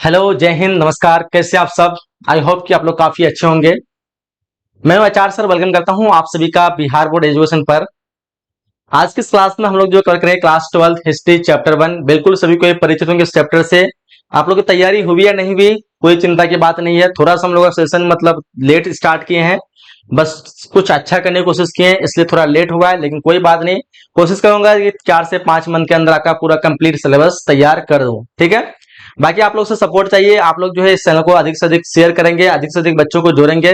Hello, जय हिंद, नमस्कार। कैसे आप सब? आई होप कि आप लोग काफी अच्छे होंगे। मैं आचार्य सर वेलकम करता हूं आप सभी का बिहार बोर्ड एजुकेशन पर। आज की इस क्लास में हम लोग जो कर रहे हैं क्लास 12 हिस्ट्री चैप्टर 1। बिल्कुल सभी को ये परिचित होंगे इस चैप्टर से। आप लोग की तैयारी हुई या नहीं हुई, कोई चिंता की बात नहीं है। थोड़ा सा हम लोग सेशन मतलब लेट स्टार्ट किए हैं, बस कुछ अच्छा करने की कोशिश किए हैं, इसलिए थोड़ा लेट हुआ है, लेकिन कोई बात नहीं। कोशिश करूंगा कि 4 से 5 मंथ के अंदर आपका पूरा कंप्लीट सिलेबस तैयार कर दूं, ठीक है। बाकी आप लोग से सपोर्ट चाहिए। आप लोग जो है इस चैनल को अधिक से अधिक शेयर करेंगे, अधिक से अधिक बच्चों को जोड़ेंगे,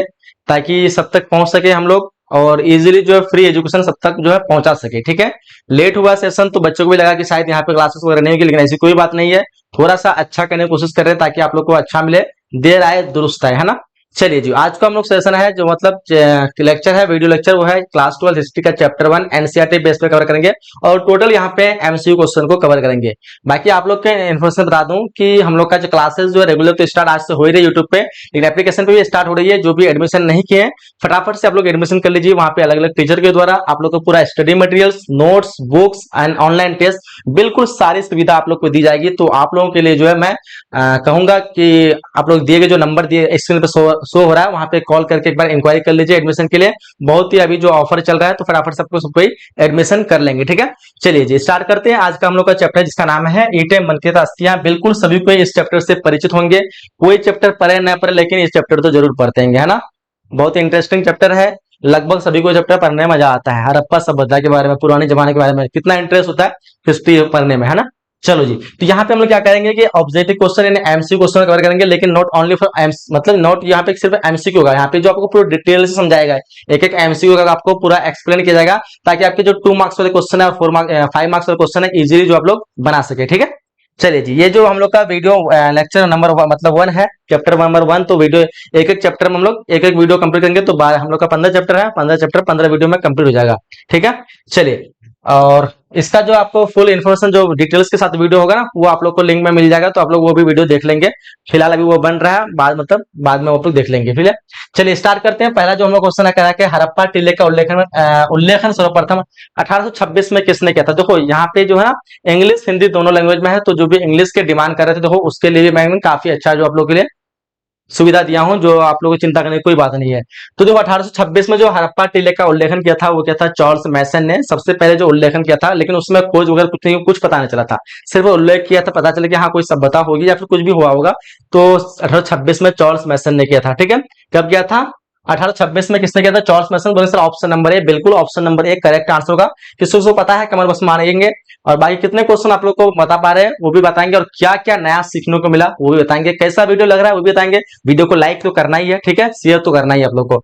ताकि सब तक पहुंच सके हम लोग, और इजीली जो है फ्री एजुकेशन सब तक जो है पहुंचा सके, ठीक है। लेट हुआ सेशन तो बच्चों को भी लगा कि शायद यहाँ पे क्लासेस वगैरह नहीं होगी, लेकिन ऐसी कोई बात नहीं है। थोड़ा सा अच्छा करने की कोशिश कर रहे हैं ताकि आप लोग को अच्छा मिले, देर आए दुरुस्त आए, है ना। चलिए जी, आज का हम लोग सेशन है जो मतलब लेक्चर है, वीडियो लेक्चर, वो है क्लास 12 हिस्ट्री का चैप्टर 1 एनसीईआरटी बेस पे कवर करेंगे, और टोटल यहाँ पे एमसीक्यू क्वेश्चन को कवर करेंगे। बाकी आप लोग के इन्फॉर्मेशन बता दूं कि हम लोग का जो क्लासेस जो है रेगुलर तो स्टार्ट आज से हो ही रही है यूट्यूब पे, लेकिन एप्लीकेशन पे भी स्टार्ट हो रही है। जो भी एडमिशन नहीं किए हैं, फटाफट से आप लोग एडमिशन कर लीजिए। वहां पे अलग अलग टीचर के द्वारा आप लोग को पूरा study materials, notes, books and online test, बिल्कुल सारी सुविधा आप लोग को दी जाएगी। तो आप लोगों के लिए जो है मैं कहूंगा कि आप लोग दिए गए जो नंबर दिए स्क्रीन पे शो हो रहा है, वहां पे कॉल करके एक बार इंक्वायरी कर लीजिए एडमिशन के लिए। बहुत ही अभी जो ऑफर चल रहा है, तो फटाफट सबको सब कोई एडमिशन कर लेंगे, ठीक है। चलिए जी, स्टार्ट करते हैं। आज का हम लोग का चैप्टर जिसका नाम है ईंटें मनके अस्थियां। बिल्कुल सभी को इस चैप्टर से परिचित होंगे। कोई चैप्टर पढ़े ना पढ़े, लेकिन इस चैप्टर तो जरूर पढ़ते हैं, है ना। बहुत ही इंटरेस्टिंग चैप्टर है। लगभग सभी को चैप्टर पढ़ने में मजा आता है। हड़प्पा सभ्यता के बारे में, पुराने जमाने के बारे में कितना इंटरेस्ट होता है हिस्ट्री पढ़ने में, है ना। चलो जी, तो यहाँ पे हम लोग क्या करेंगे कि ऑब्जेक्टिव क्वेश्चन यानी एमसीक्यू क्वेश्चन कवर करेंगे, लेकिन नॉट ओनली फॉर मतलब नॉट यहाँ पे सिर्फ एमसीक्यू होगा। यहाँ पे जो आपको पूरा डिटेल से समझाएगा, एक एक एमसीक्यू का आपको पूरा एक्सप्लेन किया जाएगा, ताकि आपके जो 2 मार्क्स वाले क्वेश्चन है और 5 मार्क्स वाले क्वेश्चन है, इजीली जो आप लोग बना सके, ठीक है। चलिए जी, ये जो हम लोग का वीडियो लेक्चर नंबर मतलब 1 है, चैप्टर नंबर 1। तो वीडियो एक एक चैप्टर में हम लोग एक एक वीडियो कंप्लीट करेंगे, तो हम लोग का 15 चैप्टर है, 15 चैप्टर 15 वीडियो में कंप्लीट हो जाएगा, ठीक है। चलिए, और इसका जो आपको फुल इन्फॉर्मेशन जो डिटेल्स के साथ वीडियो होगा ना, वो आप लोग को लिंक में मिल जाएगा, तो आप लोग वो भी वीडियो देख लेंगे। फिलहाल अभी वो बन रहा है, बाद में वो आप लोग देख लेंगे, ठीक है। चलिए स्टार्ट करते हैं। पहला जो हम लोग क्वेश्चन है, कह रहा है कि हड़प्पा टीले का उल्लेखन सर्वप्रथम 1826 में किसने किया था। देखो यहाँ पे जो है ना, इंग्लिश हिंदी दोनों लैंग्वेज में है, तो जो भी इंग्लिश के डिमांड कर रहे थे, देखो उसके लिए भी मैं काफी अच्छा जो आप लोग के लिए सुविधा दिया हूं, जो आप लोगों को चिंता करने की कोई बात नहीं है। तो जो 1826 में जो हड़प्पा टीले का उल्लेखन किया था, वो क्या था, चार्ल्स मैसन ने सबसे पहले जो उल्लेखन किया था। लेकिन उसमें खोज वगैरह कुछ नहीं, कुछ पता नहीं चला था, सिर्फ उल्लेख किया था, पता चला कि हाँ कोई सभ्यता होगी या फिर कुछ भी हुआ होगा। तो 1826 में चार्ल्स मैसन ने किया था, ठीक है। कब किया था? 1826 में किसने किया था? चार्ल्स मैसन। बोले सर ऑप्शन नंबर ए, बिल्कुल option number A correct answer होगा। किसी को पता है कमर बस मारेंगे। और बाकी कितने क्वेश्चन आप लोग को बता पा रहे हैं वो भी बताएंगे, और क्या क्या नया सीखने को मिला वो भी बताएंगे। कैसा वीडियो लग रहा है वो भी बताएंगे। वीडियो को लाइक तो करना ही है, ठीक है, शेयर तो करना ही है आप लोग को।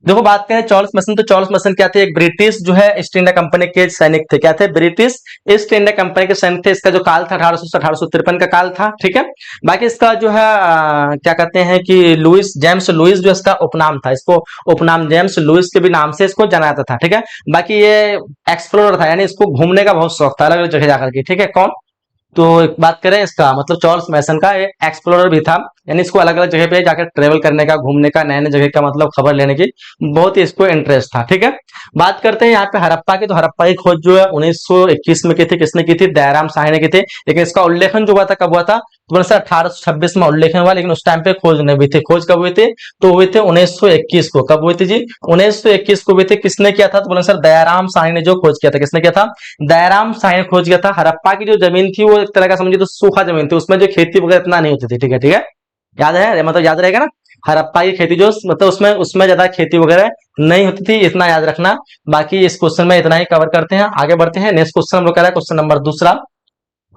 देखो बात करें चार्ल्स मैसन, तो चार्ल्स मैसन क्या थे? एक ब्रिटिश जो है ईस्ट इंडिया कंपनी के सैनिक थे। क्या थे? ब्रिटिश ईस्ट इंडिया कंपनी के सैनिक थे। इसका जो काल था 1800 से 1853 का काल था, ठीक है। बाकी इसका जो है क्या कहते हैं कि लुइस, जेम्स लुइस जो इसका उपनाम था, इसको उपनाम जेम्स लुइस के भी नाम से इसको जाना जाता था, ठीक है। बाकी ये एक्सप्लोरर था, यानी इसको घूमने का बहुत शौक था, अलग अलग जगह जाकर के, ठीक है। कौन? तो एक बात करें इसका मतलब चार्ल्स मैसन का एक्सप्लोरर भी था, यानी इसको अलग अलग जगह पे जाकर ट्रेवल करने का, घूमने का, नए नए जगह का मतलब खबर लेने की बहुत ही इसको इंटरेस्ट था, ठीक है। बात करते हैं यहाँ पे हड़प्पा की, तो हड़प्पा की खोज जो है 1921 में की थी। किसने की थी? दयाराम साहनी ने की थी। लेकिन इसका उल्लेखन जो हुआ था कब हुआ था? तो सर 1826 में उल्लेखन हुआ, लेकिन उस टाइम पे खोज नहीं हुई थी। खोज कब हुई थी? तो हुई थी 1921 को। कब हुई थी जी? 1921 को हुई थी। किसने किया था? तो बोले सर दयाराम साहनी ने जो खोज किया था। किसने किया था? दयाराम साहनी ने खोज किया था। हड़प्पा की जो जमीन थी वो एक तरह का समझिए तो सूखा जमीन थी, उसमें जो खेती वगैरह इतना नहीं होती थी, ठीक है, ठीक है। याद है, मतलब याद रहेगा ना। हड़प्पा की खेती जो मतलब उसमें उसमें ज्यादा खेती वगैरह नहीं होती थी, इतना याद रखना। बाकी इस क्वेश्चन में इतना ही कवर करते हैं, आगे बढ़ते हैं। नेक्स्ट क्वेश्चन हम लोग कह रहे हैं क्वेश्चन नंबर दूसरा।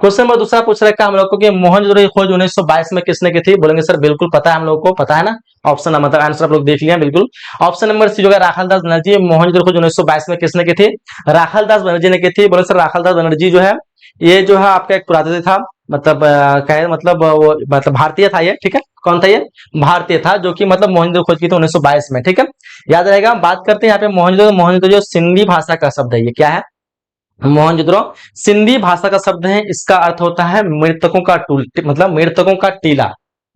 क्वेश्चन नंबर दूसरा पूछ रखा हम लोग को कि मोहनजोदड़ो की खोज 1922 में किसने की थी? बोलेंगे सर बिल्कुल पता है, हम लोग को पता है ना। ऑप्शन मतलब आंसर आप लोग देख लिया बिल्कुल। ऑप्शन नंबर सी जो है राखालदास बनर्जी। मोहनजोदड़ो खोज 1922 में किसने की थी? राखालदास बनर्जी ने की थी। बोले सर राखालदास बनर्जी जो है, ये जो है आपका एक पुरातत्व था, मतलब क्या मतलब वो मतलब भारतीय था ये, ठीक है। कौन था ये? भारतीय था, जो कि मतलब मोहनजोदड़ो खोज की थी 1922 में, ठीक है। याद रहेगा। बात करते हैं यहाँ पे मोहनजोदड़ो। मोहनजोदड़ो जो सिंधी भाषा का शब्द है, ये क्या है? मोहनजोदड़ो सिंधी भाषा का शब्द है। इसका अर्थ होता है मृतकों का टूल, मतलब मृतकों का टीला।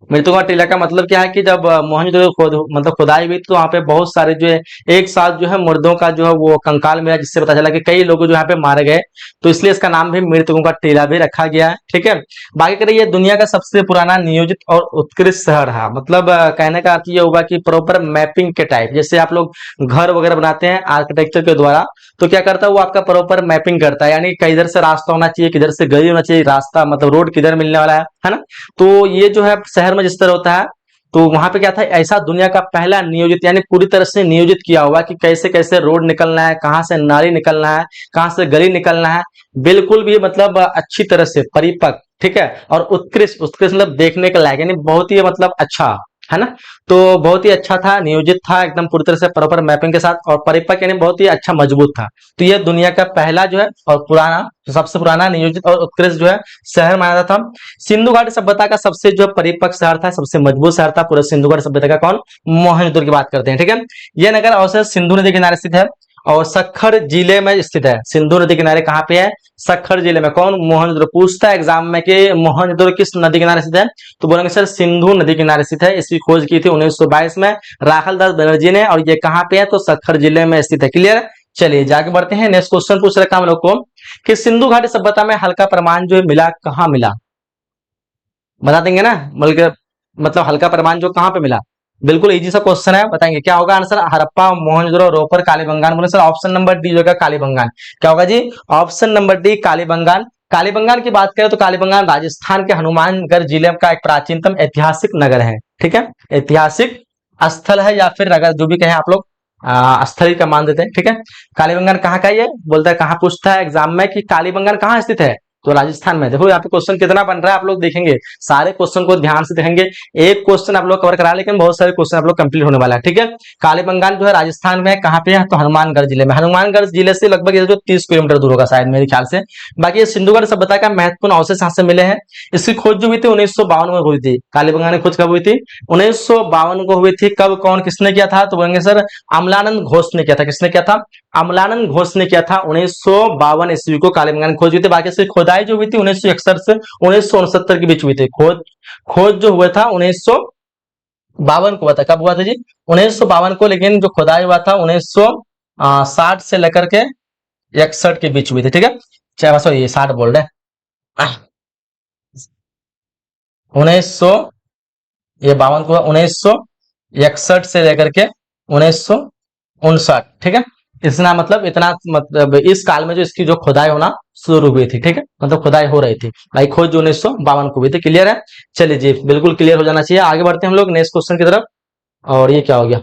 मृतकों का टीला का मतलब क्या है कि जब मोहनजोदड़ो खोद मतलब खुदाई हुई तो वहाँ पे बहुत सारे जो है एक साथ जो है मुर्दों का जो है वो कंकाल मिला, जिससे पता चला कि कई लोग जो यहाँ पे मारे गए, तो इसलिए इसका नाम भी मृतकों का टीला भी रखा गया है। ठीक है, बाकी करिए ये दुनिया का सबसे पुराना नियोजित और उत्कृष्ट शहर है। मतलब कहने का अर्थ ये होगा कि प्रॉपर मैपिंग के टाइप, जैसे आप लोग घर वगैरह बनाते हैं आर्किटेक्चर के द्वारा, तो क्या करता है वो आपका प्रॉपर मैपिंग करता है, यानी किधर से रास्ता होना चाहिए, किधर से गली होना चाहिए, रास्ता मतलब रोड किधर मिलने वाला है ना। तो ये जो है शहर में जिस तरह होता है, तो वहां पे क्या था, ऐसा दुनिया का पहला नियोजित यानी पूरी तरह से नियोजित किया हुआ कि कैसे कैसे रोड निकलना है, कहां से नाली निकलना है, कहां से गली निकलना है, बिल्कुल भी मतलब अच्छी तरह से परिपक्व, ठीक है, और उत्कृष्ट, उत्कृष्ट मतलब देखने के लायक, यानी बहुत ही मतलब अच्छा है ना। तो बहुत ही अच्छा था, नियोजित था एकदम पूरी तरह से प्रॉपर मैपिंग के साथ, और परिपक्व यानी बहुत ही अच्छा मजबूत था। तो ये दुनिया का पहला जो है और पुराना, सबसे पुराना नियोजित और उत्कृष्ट जो है शहर माना जाता था। सिंधु घाटी सभ्यता का सबसे जो परिपक्व शहर था, सबसे मजबूत शहर था पूरे सिंधु घाटी सभ्यता का, कौन, मोहनजोदड़ो की बात करते हैं। ठीक है, यह नगर अवसर सिंधु नदी किनारे स्थित है और सक्खर जिले में स्थित है। सिंधु नदी किनारे कहाँ पे है, सक्खर जिले में। कौन, मोहनजोदड़ो। पूछता है एग्जाम में कि मोहनजोदड़ो किस नदी किनारे स्थित है, तो बोलेंगे सर सिंधु नदी किनारे स्थित है। इसकी खोज की थी 1922 में राखल दास बनर्जी ने, और ये कहाँ पे है, तो सक्खर जिले में स्थित है। क्लियर। चलिए जाके बढ़ते हैं, नेक्स्ट क्वेश्चन पूछ रखा हम लोग को कि सिंधु घाटी सभ्यता में हल्का प्रमाण जो मिला, कहाँ मिला, बता देंगे ना, मतलब हल्का प्रमाण जो कहाँ पे मिला। बिल्कुल इजी सा क्वेश्चन है, बताएंगे क्या होगा आंसर। हड़प्पा, मोहनजोदड़ो, रोपर, कालीबंगान। बोले सर ऑप्शन नंबर डी होगा कालीबंगान। क्या होगा जी, option number D Kalibangan. Kalibangan की बात करें तो कालीबंगान राजस्थान के हनुमानगढ़ जिले का एक प्राचीनतम ऐतिहासिक नगर है। ठीक है, ऐतिहासिक स्थल है या फिर नगर, जो भी कहें आप लोग, स्थल ही का मान देते हैं। ठीक है, कालीबंगान कहाँ का, ये बोलता है कहाँ, पूछता है एग्जाम में कि कालीबंगान कहाँ स्थित है, तो राजस्थान में। देखो यहाँ पे क्वेश्चन कितना बन रहा है, आप लोग देखेंगे, सारे क्वेश्चन को ध्यान से देखेंगे, एक क्वेश्चन आप लोग कवर करा, लेकिन बहुत सारे क्वेश्चन आप लोग कंप्लीट होने वाला है। ठीक है, कालीबंगान जो है राजस्थान में, कहाँ पे है, तो हनुमानगढ़ जिले में। हनुमानगढ़ जिले से लगभग ये जो 30 किलोमीटर दूर होगा शायद मेरे ख्याल से। बाकी ये सिंधु घाटी सभ्यता का महत्वपूर्ण अवशेष यहाँ से मिले हैं। इसकी खोज जो हुई थी 1952 में हुई थी। कालीबंगान की खोज कब हुई थी, 1952 को हुई थी। कब, कौन, किसने किया था, तो बोलेंगे सर अमलानंद घोष ने किया था। किसने किया था, अमलानंद घोष ने किया था। 1952 ईस्वी को कालीबंगान खोज हुई थी। बाकी इसकी खोदाई जो हुई थी 1961 से 1969 के बीच हुई थी। खोज जो हुआ था 1952 को हुआ था। कब हुआ था जी, 1952 को, लेकिन जो खुदाई हुआ था 1960 से लेकर के 61 के बीच हुई थी। ठीक है, चाहे सॉरी ये 60 बोल रहे, 1900, ये 52 को 1961 से लेकर के 1959। ठीक है, इतना मतलब इतना मतलब इस काल में जो इसकी जो खुदाई होना शुरू हुई थी। ठीक है, मतलब खुदाई हो रही थी भाई, खोज जो 1952 को हुई थी। क्लियर है, चलिए जी बिल्कुल क्लियर हो जाना चाहिए। आगे बढ़ते हैं हम लोग नेक्स्ट क्वेश्चन की तरफ। और ये क्या हो गया,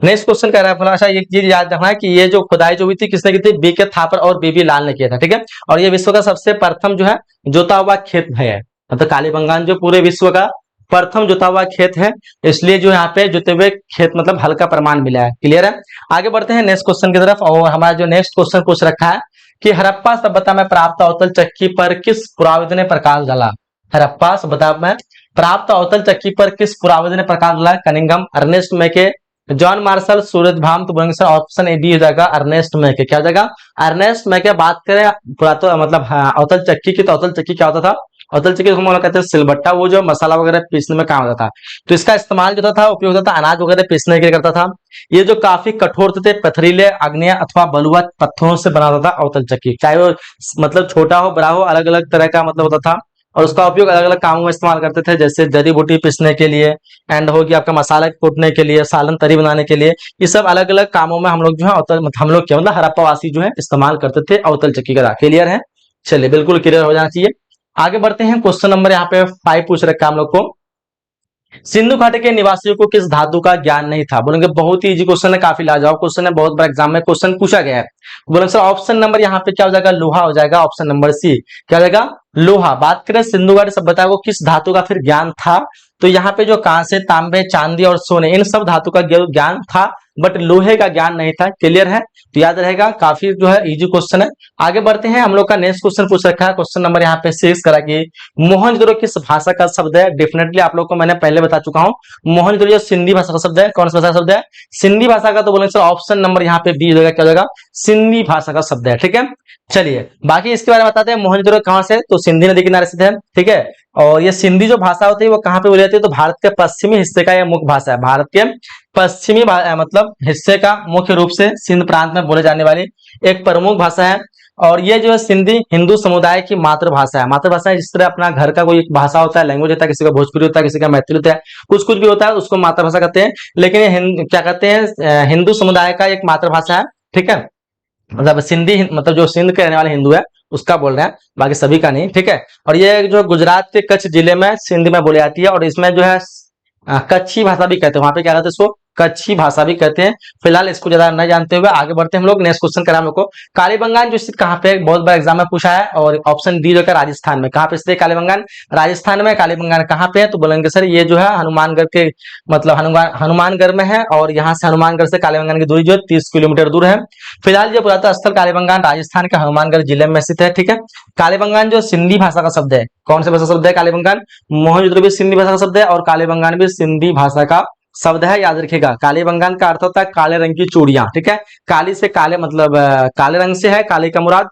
नेक्स्ट क्वेश्चन कह रहा है फलाशा, एक चीज याद रखना है कि ये जो खुदाई जो हुई थी किसने की थी, बी के थापर और बीबी लाल ने किया था। ठीक है, और ये विश्व का सबसे प्रथम जो है जोता हुआ खेत है, मतलब कालीबंगान जो पूरे विश्व का प्रथम जोता हुआ खेत है, इसलिए जो यहाँ पे जोते हुए खेत मतलब हल्का प्रमाण मिला है। क्लियर है, आगे बढ़ते हैं नेक्स्ट क्वेश्चन की तरफ। और हमारा जो नेक्स्ट क्वेश्चन पूछ रखा है कि हड़प्पा सभ्यता में प्राप्त अवतल चक्की पर किस पुराविद ने प्रकाश डाला। हड़प्पा सभ्यता में प्राप्त अवतल चक्की पर किस पुराविद ने प्रकाश डाला। कनिंघम, अर्नेस्ट मैके, जॉन मार्शल, सूरजभान। तो बोलेंगे सर ऑप्शन ए डी हो जाएगा, अर्नेस्ट मैके। क्या हो जाएगा, अर्नेस्ट मैके। बात करें पुरातन मतलब अवतल चक्की की, तो अवतल चक्की क्या होता था, अवतल चक्की हम लोग कहते हैं सिलबट्टा, वो जो मसाला वगैरह पीसने में काम होता था। तो इसका इस्तेमाल जो था उपयोग होता था अनाज वगैरह पीसने के लिए करता था। ये जो काफी कठोर थे, पथरीले, आग्नेय अथवा बलुआ पत्थरों से बना होता था अवतल चक्की, चाहे वो मतलब छोटा हो बड़ा हो, अलग अलग तरह का मतलब होता था। और उसका उपयोग अलग अलग कामों में इस्तेमाल करते थे, जैसे जड़ी बूटी पीसने के लिए, एंड हो गया आपका मसाला कूटने के लिए, सालन तरी बनाने के लिए। ये सब अलग अलग कामों में हम लोग जो है अवतल, हम लोग क्या मतलब हड़प्पा वासी जो है इस्तेमाल करते थे अवतल चक्की का। क्लियर है, चलिए बिल्कुल क्लियर हो जाना चाहिए। आगे बढ़ते हैं, क्वेश्चन नंबर यहाँ पे 5 पूछ रखा है हम लोग को। सिंधु घाटी के निवासियों को किस धातु का ज्ञान नहीं था। बोलेंगे बहुत ही इजी क्वेश्चन है, काफी लाजवाब क्वेश्चन है, बहुत बार एग्जाम में क्वेश्चन पूछा गया है। बोलेंगे सर ऑप्शन नंबर यहाँ पे क्या हो जाएगा, लोहा हो जाएगा। ऑप्शन नंबर सी क्या हो जाएगा, लोहा। बात करें सिंधु घाटी सभ्यता को किस धातु का फिर ज्ञान था, तो यहाँ पे जो कांसे, तांबे, चांदी और सोने, इन सब धातु का ज्ञान था, बट लोहे का ज्ञान नहीं था। क्लियर है, तो याद रहेगा, काफी जो है इजी क्वेश्चन है। आगे बढ़ते हैं, हम लोग का नेक्स्ट क्वेश्चन पूछ रखा है, क्वेश्चन नंबर यहाँ पे 6 करा कि मोहनजोदड़ो किस भाषा का शब्द है। डेफिनेटली आप लोग को मैंने पहले बता चुका हूँ, मोहनजोदड़ो सिंधी भाषा का शब्द है। कौन सा भाषा का शब्द है, सिंधी भाषा का। तो बोलेंगे सर ऑप्शन नंबर यहाँ पे बी हो जाएगा, क्या हो जाएगा, सिंधी भाषा का शब्द है। ठीक है, चलिए बाकी इसके बारे में बताते हैं। मोहनजोदड़ो कहाँ से, तो सिंधी नदी किनारे स्थित है। ठीक है, और ये सिंधी जो भाषा होती है वो कहाँ पे बोली जाती जाती है तो भारत के पश्चिमी हिस्से का यह मुख्य भाषा है। भारत के पश्चिमी मतलब हिस्से का मुख्य रूप से सिंध प्रांत में बोले जाने वाली एक प्रमुख भाषा है। और ये जो है सिंधी हिंदू समुदाय की मातृभाषा है। मातृभाषा है, जिस तरह अपना घर का कोई एक भाषा होता है, लैंग्वेज होता है, किसी का भोजपुरी होता है, किसी का मैथिली होता है, कुछ कुछ भी होता है, उसको मातृभाषा कहते हैं। लेकिन ये क्या कहते हैं, हिंदू समुदाय का एक मातृभाषा है। ठीक है, मतलब सिंधी मतलब जो सिंध के रहने वाले हिंदू है उसका बोल रहे हैं, बाकी सभी का नहीं। ठीक है, और ये जो गुजरात के कच्छ जिले में सिंध में बोली जाती है और इसमें जो है कच्छी भाषा भी कहते हैं। वहां पे क्या कहते हैं इसको, कच्छी भाषा भी कहते हैं। फिलहाल इसको ज्यादा नहीं जानते हुए आगे बढ़ते हैं हम लोग। नेक्स्ट क्वेश्चन करा हम लोग को, कालीबंगान जो स्थित कहाँ पे, बहुत बड़ा एग्जाम में पूछा है और ऑप्शन डी जो है राजस्थान में। कहाँ पे स्थित है कालीबंगान, राजस्थान में। कालीबंगान कहाँ पे है, तो बोलेंगे सर ये जो है हनुमानगढ़ के मतलब हनुमानगढ़ में है और यहाँ से हनुमानगढ़ से कालीबंगान की दूरी जो है 30 किलोमीटर दूर है। फिलहाल ये पुरातन स्थल कालीबंगान राजस्थान के हनुमानगढ़ जिले में स्थित है। ठीक है, कालीबंगान जो सिंधी भाषा का शब्द है, कौन सा भाषा शब्द है कालीबंगान, मोहनजोदड़ो भी सिंधी भाषा का शब्द है और कालीबंगान भी सिंधी भाषा का शब्द है, याद रखिएगा। कालीबंगान का अर्थ होता है काले रंग की चूड़ियां। ठीक है, काली से काले मतलब काले रंग से है, काले का मुराद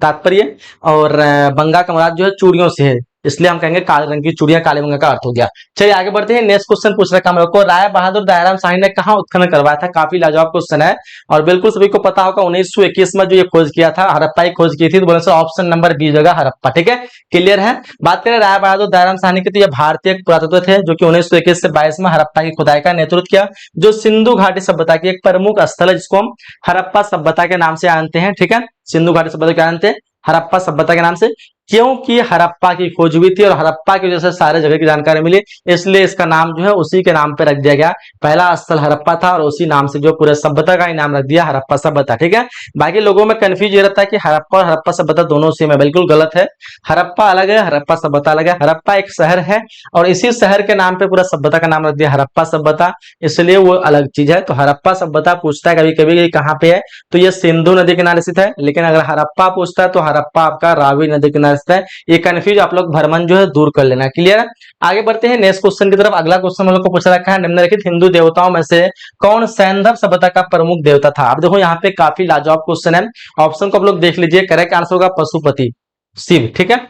तात्पर्य, और बंगा का मुराद जो है चूड़ियों से है, इसलिए हम कहेंगे काले रंग की चूड़ियां कालीबंगा का अर्थ हो गया। चलिए आगे बढ़ते हैं। नेक्स्ट क्वेश्चन पूछ रखा हम लोग को, राय बहादुर दयाराम शाही ने कहाँ उत्खनन करवाया था। काफी लाजवाब क्वेश्चन है और बिल्कुल सभी को पता होगा 1921 में जो ये खोज किया था, हड़प्पा की खोज की थी, तो बोले सर ऑप्शन नंबर बी जगह हड़प्पा। ठीक है, क्लियर है। बात करें राय बहादुर दयाराम शाही की, तो ये भारतीय पुरातत्व थे जो कि 1921 से 22 में हड़प्पा की खुदाई का नेतृत्व किया, जो सिंधु घाटी सभ्यता की एक प्रमुख स्थल है, जिसको हम हड़प्पा सभ्यता के नाम से जानते हैं। ठीक है, सिंधु घाटी सभ्यता क्या जानते हैं, हड़प्पा सभ्यता के नाम से, क्योंकि हड़प्पा की खोज हुई थी और हड़प्पा की वजह से सारे जगह की जानकारी मिली, इसलिए इसका नाम जो है उसी के नाम पे रख दिया गया। पहला स्थल हड़प्पा था और उसी नाम से जो पूरे सभ्यता का ही नाम रख दिया, हड़प्पा सभ्यता। ठीक है, बाकी लोगों में कंफ्यूज ये रहता है कि हड़प्पा और हड़प्पा सभ्यता दोनों सेम है, बिल्कुल गलत है। हड़प्पा अलग है, हड़प्पा सभ्यता अलग है। हड़प्पा एक शहर है और इसी शहर के नाम पे पूरा सभ्यता का नाम रख दिया हड़प्पा सभ्यता, इसलिए वो अलग चीज है। तो हड़प्पा सभ्यता पूछता है कभी कभी कहाँ पे है, तो ये सिंधु नदी किनारे स्थित है। लेकिन अगर हड़प्पा पूछता है तो हड़प्पा आपका रावी नदी किनारे स्थित है। ये कंफ्यूज आप लोग भ्रमण जो है दूर कर लेना। क्लियर है, आगे बढ़ते हैं नेक्स्ट क्वेश्चन की तरफ। अगला क्वेश्चन हम लोग को पूछ रखा है, निम्नलिखित हिंदू देवताओं में से कौन सैंधव सभ्यता का प्रमुख देवता था। अब देखो यहाँ पे काफी लाजवाब क्वेश्चन है, ऑप्शन को आप लोग देख लीजिए। करेक्ट आंसर होगा पशुपति, शिव। ठीक है,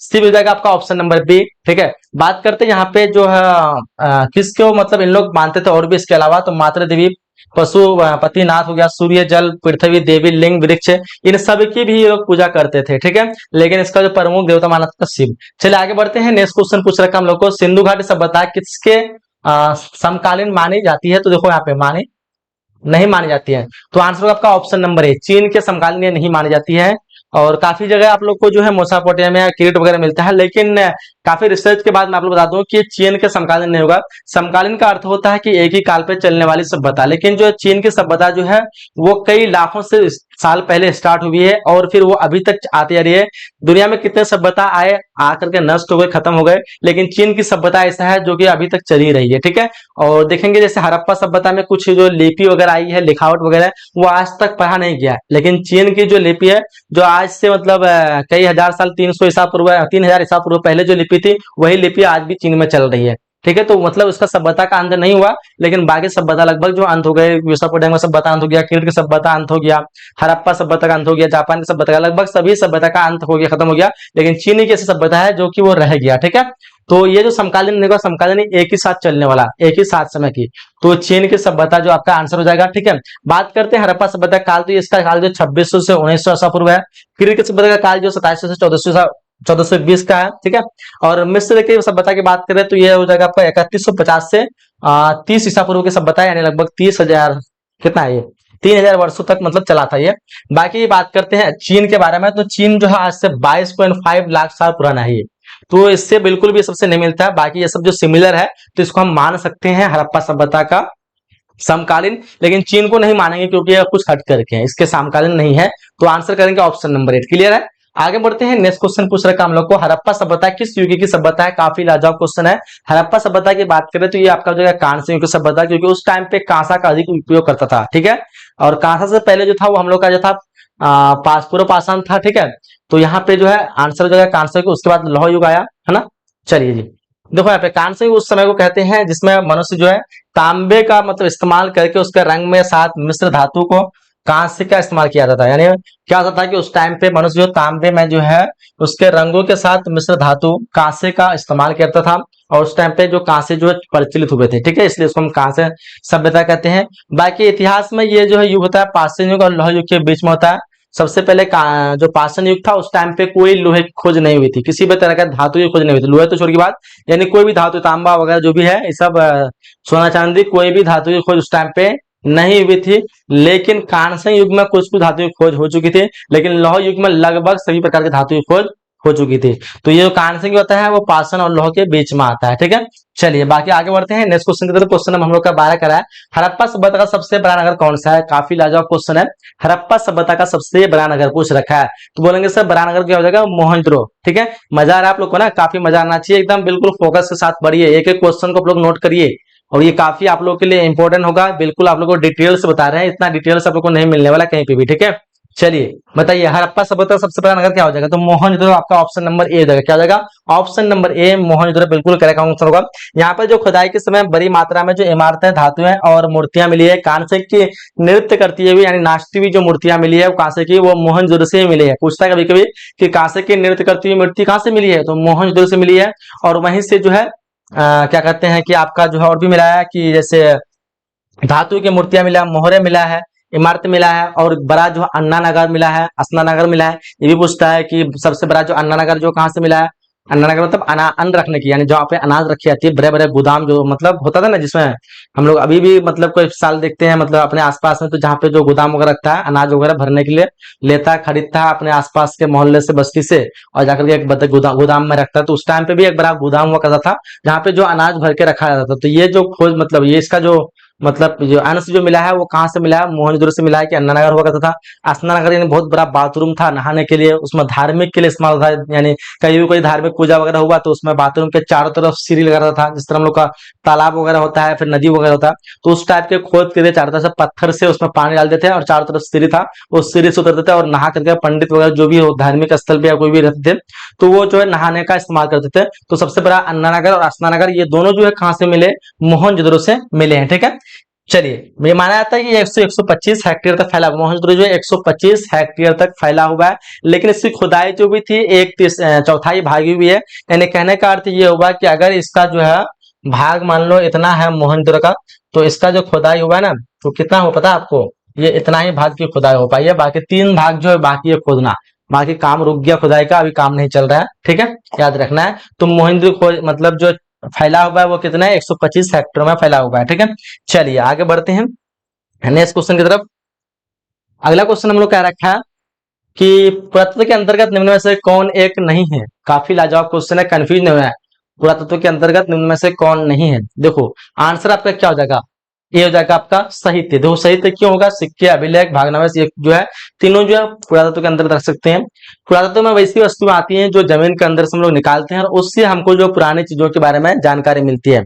शिव हो जाएगा आपका ऑप्शन नंबर बी। ठीक है, बात करते हैं यहाँ पे जो है किसको मतलब इन लोग मानते थे और भी इसके अलावा, तो मातृ देवी, पशुपतिनाथ हो गया, सूर्य, जल, पृथ्वी देवी, लिंग, वृक्ष, इन सब की भी ये लोग पूजा करते थे। ठीक है, लेकिन इसका जो प्रमुख देवता माना था शिव। चलिए आगे बढ़ते हैं। नेक्स्ट क्वेश्चन पूछ रखा हम लोग को, सिंधु घाटी सभ्यता किसके समकालीन मानी जाती है। तो देखो यहाँ पे मानी नहीं मानी जाती है, तो आंसर होगा आपका ऑप्शन नंबर ए, चीन के समकालीन ये नहीं मानी जाती है। और काफी जगह आप लोग को जो है मेसोपोटामिया, क्रीट वगैरह मिलता है, लेकिन काफी रिसर्च के बाद मैं आप लोग बता दूं कि चीन के समकालीन नहीं होगा। समकालीन का अर्थ होता है कि एक ही काल पे चलने वाली सभ्यता, लेकिन जो चीन की सभ्यता जो है वो कई लाखों से साल पहले स्टार्ट हुई है और फिर वो अभी तक आती आ रही है। दुनिया में कितने सभ्यता आए, आकर के नष्ट हो गए, खत्म हो गए, लेकिन चीन की सभ्यता ऐसा है जो कि अभी तक चल ही रही है। ठीक है, और देखेंगे जैसे हड़प्पा सभ्यता में कुछ जो लिपि वगैरह आई है, लिखावट वगैरह, वो आज तक पढ़ा नहीं गया, लेकिन चीन की जो लिपि है, जो आज से मतलब कई हजार साल, 300 ईसा पूर्व, 3000 ईसा पूर्व पहले जो लिपि थी, वही लिपि आज भी चीन में चल रही है। ठीक है, तो मतलब उसका सभ्यता का अंत नहीं हुआ, लेकिन बाकी सभ्यता लगभग जो अंत हो गए, मेसोपोटामिया सभ्यता अंत हो गया, कीर्त की सभ्यता अंत हो गया, हड़प्पा सभ्यता का अंत हो गया, जापान की सभ्यता का, लगभग सभी सभ्यता का अंत हो गया, खत्म हो गया, लेकिन चीन की ऐसी सभ्यता है जो कि वो रह गया। ठीक है, तो ये जो समकालीन नहीं होगा, समकालीन एक ही साथ चलने वाला, एक ही साथ समय की, तो चीन की सभ्यता जो आपका आंसर हो जाएगा। ठीक है, बात करते हैं हड़प्पा सभ्यता काल, तो इसका काल जो 2600 से 1900 ईसा पूर्व है। कीर्त की सभ्यता का काल जो 2700 से 1420 का है। ठीक है, और मिस्र की सभ्यता की बात करें तो ये हो जाएगा आपका 3150 से 30 ईसा पूर्व की सभ्यता, यानी लगभग 30,000, कितना है ये, 3000 वर्षों तक मतलब चला था ये। बाकी बात करते हैं चीन के बारे में, तो चीन जो है आज से 22.5 लाख साल पुराना है ये, तो इससे बिल्कुल भी सबसे नहीं मिलता है। बाकी ये सब जो सिमिलर है तो इसको हम मान सकते हैं हड़प्पा सभ्यता का समकालीन, लेकिन चीन को नहीं मानेंगे क्योंकि ये कुछ हट करके है, इसके समकालीन नहीं है, तो आंसर करेंगे ऑप्शन नंबर 8। क्लियर है, आगे बढ़ते हैं। नेक्स्ट क्वेश्चन पूछ रखा हम लोग को, हड़प्पा सभ्यता किस युग की सभ्यता है। काफी लाजवाब क्वेश्चन है। हड़प्पा सभ्यता की बात करें तो ये आपका जो है कांस्य युग की सभ्यता, क्योंकि उस टाइम पे कांसा का अधिक उपयोग करता था। ठीक है, और कांसा से पहले जो था वो हम लोग का जो था पूर्व पाषाण था। ठीक है, तो यहाँ पे जो है आंसर जो है कांस्य युग, उसके बाद लौह युग आया, है ना। चलिए जी, देखो यहाँ पे कांस्य युग उस समय को कहते हैं जिसमें मनुष्य जो है तांबे का मतलब इस्तेमाल करके उसके रंग में साथ मिश्र धातु को कांस्य का इस्तेमाल किया जाता था। यानी क्या होता था कि उस टाइम पे मनुष्य जो तांबे में जो है उसके रंगों के साथ मिश्र धातु कांस्य का इस्तेमाल करता था, और उस टाइम पे जो कांस्य जो है प्रचलित हुए थे, ठीक है, इसलिए उसको हम कांस्य सभ्यता कहते हैं। बाकी इतिहास में ये जो है युग होता है पाषाण युग और लौह युग के बीच में होता है। सबसे पहले जो पाषाण युग था उस टाइम पे कोई लोहे की खोज नहीं हुई थी, किसी भी तरह का धातु की खोज नहीं हुई थी, लोहे तो छोड़ की बात, यानी कोई भी धातु तांबा वगैरह जो भी है ये सब सोना चांदी कोई भी धातु की खोज उस टाइम पे नहीं हुई थी। लेकिन कांस्य युग में कुछ कुछ धातु की खोज हो चुकी थी, लेकिन लौह युग में लगभग सभी प्रकार की धातु की खोज हो चुकी थी। तो ये जो कांस्य युग होता है वो पाषाण और लौह के बीच में आता है, ठीक है। चलिए बाकी आगे बढ़ते हैं नेक्स्ट क्वेश्चन की तरफ। क्वेश्चन हम लोग का 12 करा है, हड़प्पा सभ्यता का सबसे बड़ा नगर कौन सा है? काफी लाजवाब क्वेश्चन है। हड़प्पा सभ्यता का सबसे बड़ा नगर पूछ रखा है, तो बोलेंगे सर बड़ा नगर क्या हो जाएगा? मोहनजोदड़ो, ठीक है। मजा आ रहा है आप लोग को ना? काफी मजा आना चाहिए, एकदम बिल्कुल फोकस के साथ पढ़िए, एक एक क्वेश्चन को आप लोग नोट करिए, और ये काफी आप लोग के लिए इंपॉर्टेंट होगा। बिल्कुल आप लोग को डिटेल से बता रहे हैं, इतना डिटेल से आप लोग को नहीं मिलने वाला कहीं पे भी, ठीक है। चलिए बताइए हड़प्पा सभ्यता का सबसे बड़ा नगर क्या हो जाएगा? तो मोहनजोदड़ो आपका ऑप्शन नंबर ए हो जाएगा। क्या हो जाएगा? ऑप्शन नंबर ए मोहनजोदड़ो बिल्कुल करेक्ट आंसर होगा। यहाँ पर जो खुदाई के समय बड़ी मात्रा में जो इमारतें धातुएं और मूर्तियां मिली है कांस्य की नृत्य करती है यानी नाचती हुई जो मूर्तियां मिली है कांस्य की, वो मोहनजोदड़ो से मिली है। पूछता है कभी कभी कि कांस्य की नृत्य करती हुई मूर्ति कहां से मिली है, तो मोहनजोदड़ो से मिली है। और वहीं से जो है क्या कहते हैं कि आपका जो है और भी मिला है कि जैसे धातु की मूर्तियां मिला, मोहरे मिला है, इमारत मिला है, और बड़ा जो अन्ना नगर मिला है, असना नगर मिला है। ये भी पूछता है कि सबसे बड़ा जो अन्ना नगर जो कहाँ से मिला है? अन्ना नगर मतलब अन्न रखने की, यानी जहाँ पे अनाज रखी जाती है, बड़े बड़े गोदाम जो मतलब होता था ना, जिसमें हम लोग अभी भी मतलब कोई साल देखते हैं मतलब अपने आसपास में, तो जहाँ पे जो गोदाम वगैरह रखता है अनाज वगैरह भरने के लिए लेता है, खरीदता है अपने आसपास के मोहल्ले से, बस्ती से, और जाकर के एक गोदाम में रखता है। तो उस टाइम पे भी एक बड़ा गोदाम हुआ करता था जहाँ पे जो अनाज भर के रखा जाता था। तो ये जो खोज मतलब ये इसका जो मतलब जो अंश जो मिला है वो कहाँ से मिला है? मोहनजोदड़ो से मिला है कि अन्ना नगर हुआ करता था। असना नगर यानी बहुत बड़ा बाथरूम था नहाने के लिए, उसमें धार्मिक के लिए इस्तेमाल था, यानी कहीं भी कोई धार्मिक पूजा वगैरह हुआ तो उसमें बाथरूम के चारों तरफ सीढ़ी लगा रहता था, जिस तरह हम लोग का तालाब वगैरह होता है, फिर नदी वगैरह होता है, तो उस टाइप के खोद के चारों तरफ से पत्थर से उसमें पानी डाल देते हैं और चारों तरफ सीढ़ी था, उस सीढ़ी से उतरते थे और नहा करके पंडित वगैरह जो भी हो धार्मिक स्थल पे या कोई भी रहते थे तो वो जो है नहाने का इस्तेमाल करते थे। तो सबसे बड़ा अन्ना नगर और असना नगर ये दोनों जो है कहाँ से मिले? मोहनजोदड़ो से मिले हैं, ठीक है। चलिए ये माना जाता है कि 125 हेक्टेयर तक फैला, मोहनजोदड़ो जो है 125 हेक्टेयर तक फैला हुआ है, लेकिन इसकी खुदाई जो भी थी एक चौथाई भागी हुई है। यानी कहने का अर्थ ये हुआ कि अगर इसका जो है भाग मान लो इतना है मोहनजोदड़ो का, तो इसका जो खुदाई हुआ है ना तो कितना हो पता है आपको? ये इतना ही भाग की खुदाई हो पाई है, बाकी 3 भाग जो है बाकी है खोदना, बाकी काम रुक गया खुदाई का, अभी काम नहीं चल रहा है, ठीक है, याद रखना है। तो मोहनजोदड़ो खोज मतलब जो फैला हुआ है वो कितना है? 125 हेक्टेयर में फैला हुआ है, ठीक है। चलिए आगे बढ़ते हैं नेक्स्ट क्वेश्चन की तरफ। अगला क्वेश्चन हम लोग क्या रखा है कि पुरातत्व के अंतर्गत निम्न में से कौन एक नहीं है? काफी लाजवाब क्वेश्चन है, कंफ्यूज नहीं हुआ है। पुरातत्व के अंतर्गत निम्न में से कौन नहीं है? देखो आंसर आपका क्या हो जाएगा? ये हो जाएगा आपका साहित्य। देखो साहित्य क्यों होगा? सिक्के, अभिलेख, भागनामा ये जो है तीनों जो है पुरातत्व के अंदर रख सकते हैं। पुरातत्व में वैसी वस्तुएं आती हैं जो जमीन के अंदर से हम लोग निकालते हैं और उससे हमको जो पुरानी चीजों के बारे में जानकारी मिलती है।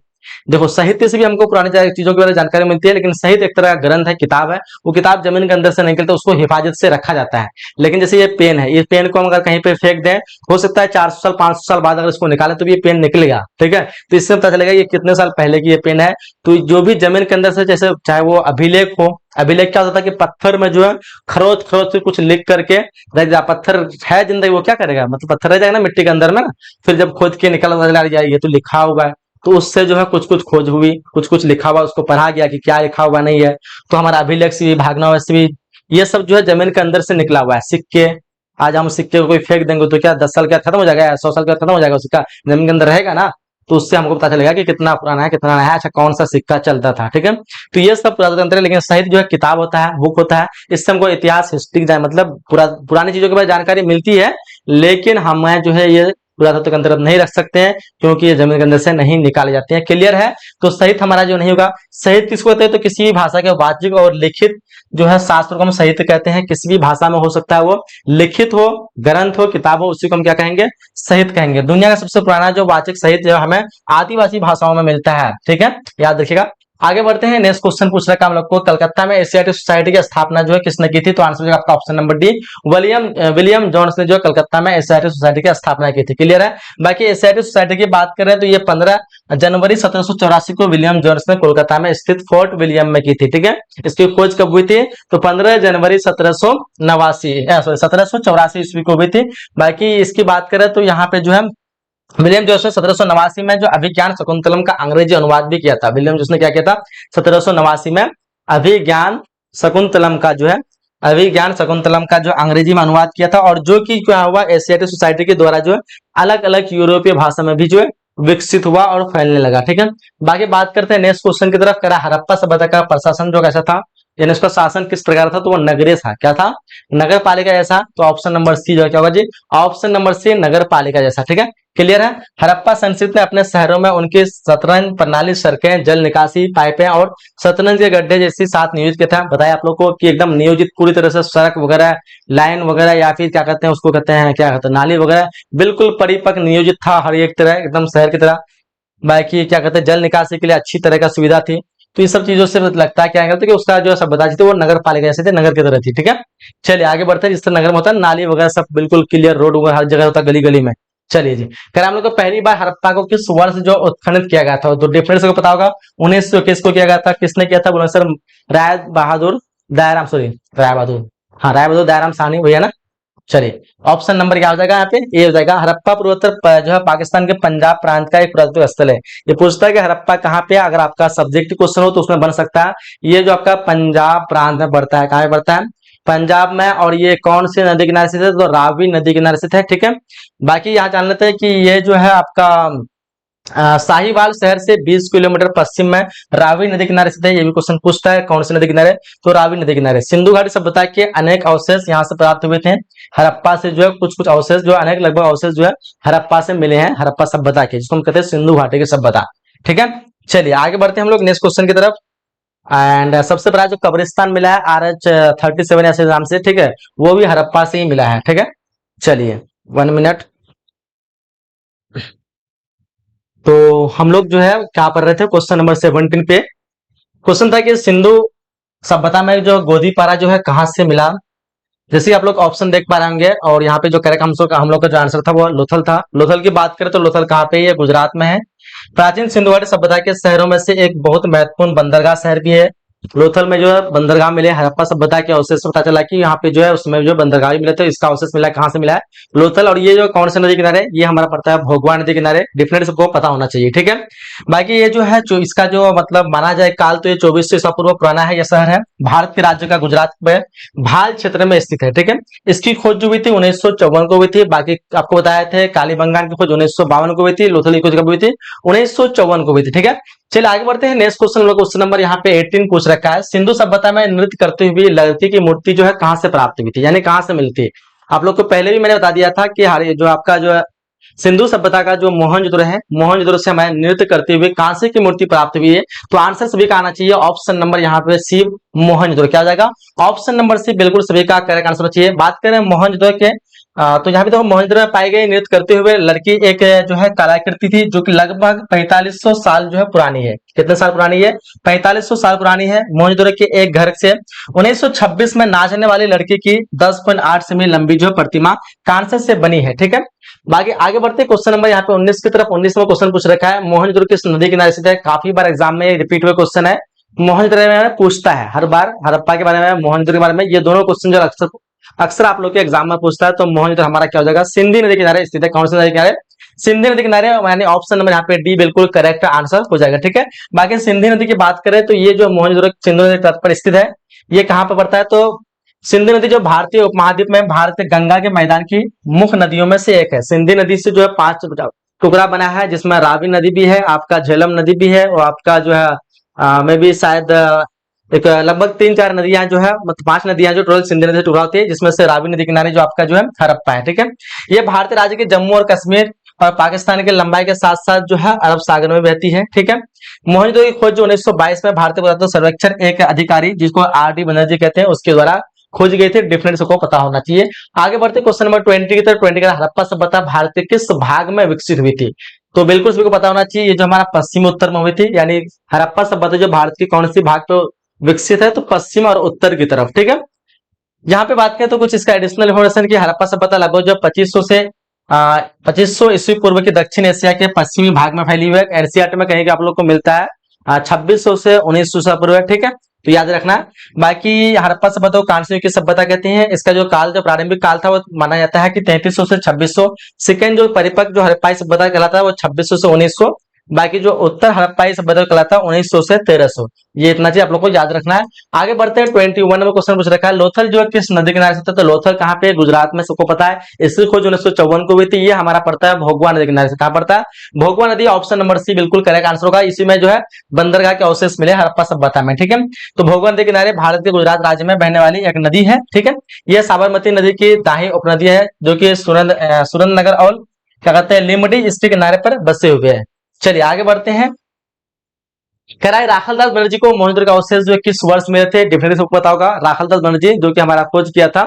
देखो साहित्य से भी हमको पुरानी चीजों के बारे में जानकारी मिलती है, लेकिन साहित्य एक तरह का ग्रंथ है, किताब है, वो किताब जमीन के अंदर से निकलता है, उसको हिफाजत से रखा जाता है। लेकिन जैसे ये पेन है, ये पेन को हम अगर कहीं पे फेंक दें, हो सकता है 400 साल 500 साल बाद अगर इसको निकालें तो ये पेन निकलेगा, ठीक है। तो इससे पता चलेगा ये कितने साल पहले की ये पेन है। तो जो भी जमीन के अंदर से जैसे चाहे वो अभिलेख हो, अभिलेख क्या होता है कि पत्थर में जो है खरोच खरोच से कुछ लिख करके रह जा, पत्थर है जिंदगी वो क्या करेगा, मतलब पत्थर रह जाएगा ना मिट्टी के अंदर में ना, फिर जब खोद के निकल ये तो लिखा हुआ है, तो उससे जो है कुछ कुछ खोज हुई, कुछ कुछ लिखा हुआ उसको पढ़ा गया कि क्या लिखा हुआ नहीं है। तो हमारा अभिलेख से भी भागना से भी ये सब जो है जमीन के अंदर से निकला हुआ है। सिक्के, आज हम सिक्के को कोई फेंक देंगे तो क्या 10 साल का खत्म हो जाएगा, 100 साल का खत्म हो जाएगा, सिक्का जमीन के अंदर रहेगा ना, तो उससे हमको पता चलेगा कि कितना पुराना है कितना नया है, अच्छा कौन सा सिक्का चलता था, ठीक है। तो ये सब पुरातंत्र है, लेकिन साहित्य जो है किताब होता है, बुक होता है, इससे हमको इतिहास हिस्ट्री मतलब पुरानी चीजों के बारे में जानकारी मिलती है, लेकिन हमें जो है ये पुरातत्व के अंतर्गत नहीं रख सकते हैं क्योंकि ये जमीन के अंदर से नहीं निकाले जाते हैं। क्लियर है? तो साहित्य हमारा जो नहीं होगा। साहित्य किसको कहते हैं? तो किसी भी भाषा के वाचिक और लिखित जो है शास्त्र को हम साहित्य कहते हैं। किसी भी भाषा में हो सकता है, वो लिखित हो, ग्रंथ हो, किताब हो, उसी को हम क्या कहेंगे? साहित्य कहेंगे। दुनिया का सबसे पुराना जो वाचिक साहित्य जो हमें आदिवासी भाषाओं में मिलता है, ठीक है, याद रखिएगा। आगे बढ़ते हैं। नेक्स्ट क्वेश्चन पूछ रखा हम लोग को, कलकत्ता में एशियाटिक सोसाइटी की स्थापना जो है किसने की थी? तो आंसर आपका option number D, William Jones ने जो कलकत्ता में एशियाटिक सोसाइटी की स्थापना की थी। क्लियर है। बाकी एशियाटिक सोसाइटी की बात करें तो ये 15 जनवरी 1784 को विलियम जोन्स ने कोलकाता में स्थित फोर्ट विलियम में की थी। ठीक है, इसकी खोज कब हुई थी? तो 15 जनवरी 1784 ईस्वी को हुई थी। बाकी इसकी बात करें तो यहाँ पे जो है विलियम जोस ने 1789 में जो अभिज्ञान शकुंतलम का अंग्रेजी अनुवाद भी किया था। विलियम जोस ने क्या किया था? 1789 में अभिज्ञान शकुंतलम का जो है अभिज्ञान शकुंतलम का जो अंग्रेजी में अनुवाद किया था, और जो कि क्या हुआ, एशियाटिक सोसाइटी के द्वारा जो है अलग अलग यूरोपीय भाषा में भी जो है विकसित हुआ और फैलने लगा। ठीक है, बाकी बात करते हैं नेक्स्ट क्वेश्चन की तरफ। करा हड़प्पा सभ्यता का प्रशासन जो कैसा था, यानी उसका शासन किस प्रकार था? तो वो नगरीय था। क्या था? नगर पालिका जैसा। तो ऑप्शन नंबर सी जो क्या होगा जी? ऑप्शन नंबर सी, नगर पालिका जैसा। ठीक है, क्लियर है। हड़प्पा संस्कृति ने अपने शहरों में उनकी शतरंज प्रणाली, सड़कें, जल निकासी पाइपें और शतरंज के गड्ढे जैसी सात नियोजित किया था। बताया आप लोग को कि एकदम नियोजित पूरी तरह से सड़क वगैरह, लाइन वगैरह, या फिर क्या कहते हैं उसको, कहते हैं क्या कहते हैं, नाली वगैरह, बिल्कुल परिपक्व नियोजित था हर एक तरह, एकदम शहर की तरह। बाकी क्या कहते हैं, जल निकासी के लिए अच्छी तरह का सुविधा थी। तो ये सब चीजों से लगता है क्या कहते हैं कि उसका जो सभ्यता थी वो नगर पालिका जैसे थे, नगर की तरह थी। ठीक है, चलिए आगे बढ़ते हैं। जिस तरह नगर में होता है नाली वगैरह सब बिल्कुल क्लियर, रोड वगैरह हर जगह होता है, गली गली में। चलिए जी, फिर हम लोग को पहली बार हड़प्पा को किस वर्ष जो उत्खनन किया गया था? तो डिफरेंस को पता होगा। 1921 को किया गया था। किसने किया था? बोलो सर, राय बहादुर दयाराम, सॉरी राय बहादुर, हाँ राय बहादुर दयाराम साहनी भैया ना। चलिए ऑप्शन नंबर क्या हो जाएगा यहाँ पे? ए हो जाएगा। हड़प्पा पूर्वोत्तर जो है पाकिस्तान के पंजाब प्रांत का एक पुरातत्व स्थल है। ये पूछता है कि हड़प्पा कहाँ पे है। अगर आपका सब्जेक्ट क्वेश्चन हो तो उसमें बन सकता है। ये जो आपका पंजाब प्रांत में पड़ता है, कहाँ पे पड़ता है? पंजाब में। और ये कौन सी नदी किनारे स्थित है? तो रावी नदी किनारे स्थित है। ठीक है, बाकी यहाँ जान लेते हैं कि ये जो है आपका साहिवाल शहर से 20 किलोमीटर पश्चिम में रावी नदी किनारे स्थित है। ये भी क्वेश्चन पूछता है कौन सी नदी किनारे? तो रावी नदी किनारे। सिंधु घाटी सभ्यता के अनेक अवशेष यहाँ से प्राप्त हुए थे। हड़प्पा से जो है कुछ कुछ अवशेष जो अनेक लगभग अवशेष जो है हड़प्पा से मिले हैं, हड़प्पा सभ्यता के, जिसको हम कहते हैं सिंधु घाटी की सभ्यता। ठीक है, चलिए आगे बढ़ते हैं हम लोग नेक्स्ट क्वेश्चन की तरफ। एंड सबसे बड़ा जो कब्रिस्तान मिला है RH-37 ऐसे नाम से, ठीक है, वो भी हड़प्पा से ही मिला है। ठीक है, चलिए 1 मिनट। तो हम लोग जो है क्या पढ़ रहे थे? क्वेश्चन नंबर 17 पे क्वेश्चन था कि सिंधु सभ्यता में जो गोदीपारा जो है कहाँ से मिला। जैसे आप लोग ऑप्शन देख पा रहे होंगे, और यहाँ पे जो करेक्ट हम लोग का जो आंसर था वो लोथल था। लोथल की बात करें तो लोथल कहाँ पे है? ये गुजरात में है। प्राचीन सिंधु घाटी सभ्यता के शहरों में से एक बहुत महत्वपूर्ण बंदरगाह शहर भी है। लोथल में जो है बंदरगाह मिले। हड़प्पा सभ्यता के अवशेष पता चला कि यहाँ पे जो है उसमें जो बंदरगाह भी मिले थे। इसका अवशेष मिला कहाँ से मिला है? लोथल। और ये जो कौन सी नदी किनारे? ये हमारा पड़ता है भोगवा नदी किनारे। डिफरेंट सबको पता होना चाहिए। ठीक है, बाकी ये जो है इसका जो मतलब माना जाए काल, तो ये 2400 ईसा पूर्व पुराना है। यह शहर है भारत के राज्य का गुजरात में भाल क्षेत्र में स्थित है। ठीक है, इसकी खोज जो हुई थी 1954 को हुई थी। बाकी आपको बताए थे कालीबंगान की खोज 1952 को हुई थी। लोथल की खोज कब हुई थी? 1954 को हुई थी। ठीक है, चलिए आगे बढ़ते हैं। नेक्स्ट क्वेश्चन क्वेश्चन नंबर यहाँ पे 18 पूछ रखा है। सिंधु सभ्यता में नृत्य करती हुई लड़की की मूर्ति जो है कहाँ से प्राप्त हुई थी, यानी कहाँ से मिलती है? आप लोग को पहले भी मैंने बता दिया था कि जो आपका जो है सिंधु सभ्यता का जो मोहनजोदड़ो है, मोहनजोदड़ो से हमें नृत्य करते हुए कांसे की मूर्ति प्राप्त हुई है। तो आंसर सभी का आना चाहिए ऑप्शन नंबर यहाँ पे सी, मोहनजोदड़ो। क्या हो जाएगा? ऑप्शन नंबर सी बिल्कुल सभी का करेक्ट आंसर चाहिए। बात करें मोहनजोदड़ो के, तो यहाँ पे देखो मोहनजोदड़ो में पाई गई नृत्य करते हुए लड़की एक जो है कलाकृति थी, जो कि लगभग 4500 साल जो है पुरानी है। कितने साल पुरानी है? 4500 साल पुरानी है। मोहनजोदड़ो के एक घर से 1926 में नाचने वाली लड़की की 10.8 सेमी लंबी जो प्रतिमा कांसे से बनी है। ठीक है, बाकी आगे बढ़ते हैं क्वेश्चन नंबर यहाँ पे 19 की तरफ। 19 में क्वेश्चन पूछ रखा है मोहनजोदड़ो किस नदी किनारे स्थित है। काफी बार एग्जाम में रिपीट हुए क्वेश्चन है। मोहनजोदड़ो में पूछता है हर बार, हड़प्पा के बारे में, मोहनजोदड़ो के बारे में। ये दोनों क्वेश्चन जो अक्सर अक्सर आप लोग के एग्जाम में पूछता है। तो मोहनजोदड़ो हमारा क्या हो जाएगा? सिंधी नदी किनारे स्थित है। कौन सी नदी किनारे? सिंधी नदी किनारे, यानी ऑप्शन नंबर यहाँ पे डी बिल्कुल करेक्ट आंसर हो जाएगा। ठीक है, बाकी सिंधी नदी की बात करें तो ये जो मोहनजोदड़ो सिंधु नदी तट पर स्थित है, ये कहाँ पर पड़ता है? तो सिंधु नदी जो भारतीय उपमहाद्वीप में भारत गंगा के मैदान की मुख्य नदियों में से एक है। सिंधी नदी से जो है 5 टुकड़ा बना है, जिसमें रावी नदी भी है, आपका झेलम नदी भी है, और आपका जो है में भी शायद एक लगभग 3-4 नदियां जो है, मतलब 5 नदियां जो टोटल सिंधु नदी से टुकड़ा होती है, जिसमें से रावी नदी किनारे जो आपका जो है हड़प्पा है। ठीक है, ये भारतीय राज्य के जम्मू और कश्मीर और पाकिस्तान के लंबाई के साथ साथ जो है अरब सागर में बहती है। ठीक है, मोहनजोदड़ो की खोज जो 1922 में भारतीय पुरातत्व सर्वेक्षण एक अधिकारी जिसको RD बनर्जी कहते हैं, उसके द्वारा खोज गई थी। डिफरेंस को पता होना चाहिए। आगे बढ़ते क्वेश्चन नंबर 20 की तरफ। 20 का हड़प्पा सभ्यता भारत के किस भाग में विकसित हुई थी? तो बिल्कुल सभी को पता होना चाहिए, ये जो हमारा पश्चिम उत्तर में हुई थी, यानी हड़प्पा सभ्यता जो भारत की कौन सी भाग पे विकसित है, तो पश्चिम और उत्तर की तरफ, ठीक है। यहाँ पे बात करें तो कुछ इसका एडिशनल इन्फॉर्मेशन की हड़प्पा सभ्यता लगभग जो 2500 से 2500 ईस्वी पूर्व के दक्षिण एशिया के पश्चिमी भाग में फैली हुई है। एनसीईआरटी में कहीं आप लोग को मिलता है 2600 से 1900 ईसा पूर्व, ठीक है, तो याद रखना। बाकी हड़प्पा सभ्यता को कांस्य युग की सभ्यता कहते हैं। इसका जो काल, जो प्रारंभिक काल था, वो माना जाता है कि 3300 से 2600। सेकेंड जो परिपक्व जो हड़प्पाई सभ्यता कहलाता है वो 2600 से 1900। बाकी जो उत्तर हड़प्पाई सभ्यता कहलाता है 1900 से 1300। ये इतना चीज आप लोग को याद रखना है। आगे बढ़ते हैं, 21 में क्वेश्चन पूछ रखा है, लोथल जो है किस नदी किनारे से था? तो लोथल कहाँ पे? गुजरात में, सबको पता है। इसकी खोज 1954 को हुई थी। ये हमारा पड़ता है भोगवा नदी किनारे से। कहाँ पड़ता है? भोगवा नदी। ऑप्शन नंबर सी बिल्कुल करेक्ट आंसर होगा। इसी में जो है बंदरगाह के अवशेष मिले हड़प्पा सभ्यता में, ठीक है। तो भोगवा नदी किनारे भारत के गुजरात राज्य में बहने वाली एक नदी है, ठीक है। यह साबरमती नदी की दाही उपनदी है, जो कि सुरेंद्रनगर और क्या कहते हैं लिमडी, इसके किनारे पर बसे हुए हैं। चलिए आगे बढ़ते हैं। कराई राखलदास बनर्जी को मोहनजोदड़ो का अवशेष जो है किस वर्ष में थे? डेफिनेटली सबको पता होगा। राखलदास बनर्जी जो कि हमारा खोज किया था